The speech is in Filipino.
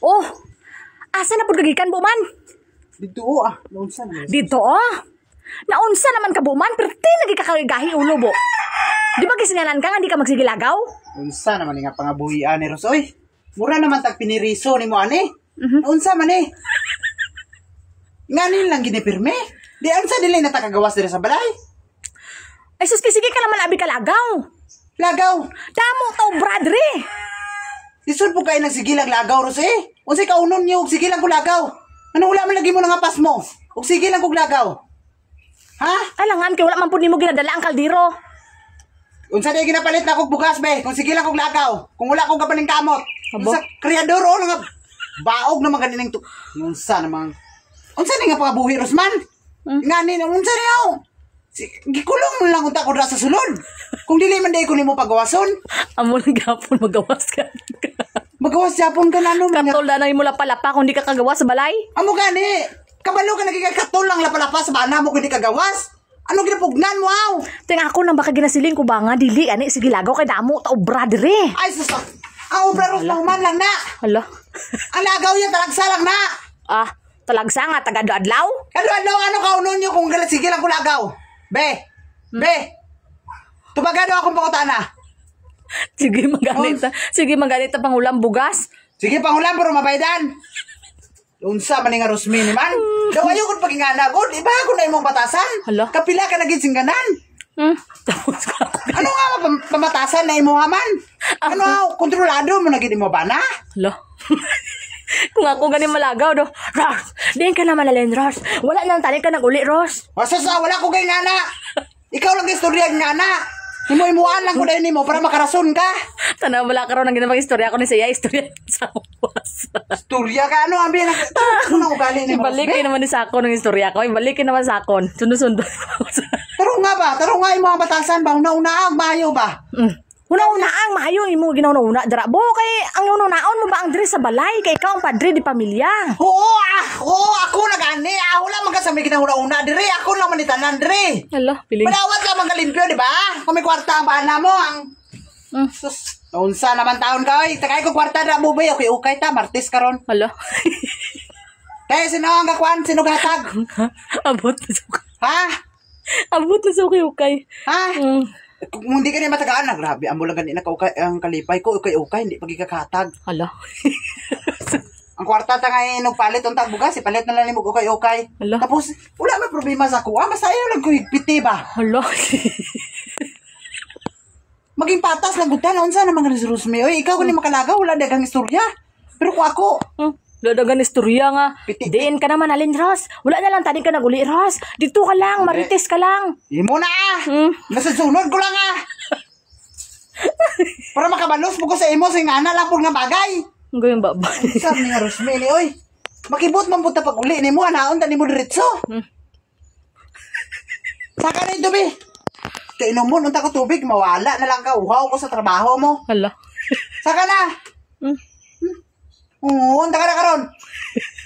Oh, asa na pud kagikan buman? Dito naunsa naman. Dito naunsa naman ka buman, perti lagi ka kagahi ulo bo. Di ba gisinganan ka nga di ka magsigilagaw? Unsa naman nga pangabuhian ni Ros, oy. Mura naman tag piniriso nimo ani. Unsa man eh? Nganin lang ginipirme. Di unsa dili na takagawas diri sa balay? Ay sus, sige ka naman abi ka lagaw. Lagaw. Damo tao bradre. Isod po kayo nagsigilang lagaw, Ros eh. Unsay kaunon niyo og sigilang ko lagaw? Ano wala man lagi mo nga pas mo? Og sigilang kog lagaw. Ha? Alangan kay wala man pud nimo ginadala ang kaldero. Unsa day ginapalit na kog bugas be? Kung sige lang kog lagaw. Kung wala kog kapaning kamot. Unsa kreador nga baog naman kanining to. Unsa namang unsa ni nga pagabuhi Rosman? Ngani unsa niyo? Gikulong mo lang unta ko dra sa sulod. Kung dili man day ko nimo pagawason. Amo lang gapon magawas ka. Magawas japon ka nano man. Katol na mo lapalapa kung di ka kagawas sa balay. Amo gani. Kabalo ka nagikatol lang lapalapa sa bana mo kung di kagawas. Ano ginapugnan mo aw? Ting ako nang baka ginasiling ko ba nga dili ani sige lagaw kay damo tao bradre. Ay sus. Ang obra ros man lang na. Hala. Ang lagaw yan talagsa lang na. Talagsa nga taga adlaw. Kadlaw ano kaunon niyo kung sige lang ko lagaw. Be. Tubagado akong pakutana. Sige maganit ta pangulam bugas. Sige pangulam pero mabaydan. Unsa man nga Rosmini man? Daw ayo kun pagingana god, iba ko na imong batasan. Hala. Kapila ka naging singganan. Tapos ka. Ano nga pamatasan na imo haman? Ano kontrolado mo naging mo bana? Hala. Kung ako ganin malagaw do. Ros, diin ka naman alin Ros. Wala nang tali ka nag-uli Ros. Wasasa wala ko kay ngana. Ikaw lang istorya ngana. Imo-imuan lang ko dahil nimo para makarason ka. Tanaw wala ka ron ang ginamang istorya ko ni siya istorya sa was. Istorya ka ano ambi na. Ano ugali nimo? Ibalikin naman ni sakon ng istorya ko. Ibalikin naman sakon. Sundo-sundo. Taro nga imo ang batasan ba una-una ang mayo ba? Una-una ang mayo imo ginauna-una dara bo kay ang una-unaon mo ba ang diri sa balay kay ikaw ang padre di pamilya. Oo, ako nagani. Wala man kasami ginauna-una diri. Ako lang man itanan diri. Hala, piling. Madawat lang man kalimpyo, di ba? Kung may kwarta ang bana mo ang sus. Unsa naman taon ka oy? Takay ko kwarta na bubay okay ukay ta martis karon. Hala. Kaya sino ang kakwan? Sino gatag? Abot na sa Ha? Abot na sa ukay. Ha? Kung hindi ka niya matagaan na, grabe, amo lang ganina ang kalipay ko, ukay, hindi pagkikakatag. Hala. Ang kwarta ta nga palit ang tagbugas, ipalit na lang ni mo ukay. Hala. Tapos, wala may problema sa kuha, basta ayaw lang ko higpiti ba? Hala. Maging patas lang gutan, unsa naman nga Rosme, oy, ikaw kung makalaga, wala dagang istorya. Pero kung ako, Dadagan istorya nga. Pitik. Diin ka naman alin Ros. Wala na lang tani ka naguli Ros. Dito ka lang, marites ka lang. imo na nasa sunod ko lang para makabalos mo ko sa imo, singana lang po nga bagay. Ang gawin babay. Sabi nga Rosmeli, oy, makibot man punta pag uli ni mo, anaon, tani mo diretso. Saka na ito, be. Kainom mo, nunta ko tubig, mawala na lang ka, uhaw ko sa trabaho mo. Hala. Saka na. Oo, unta ka na karon.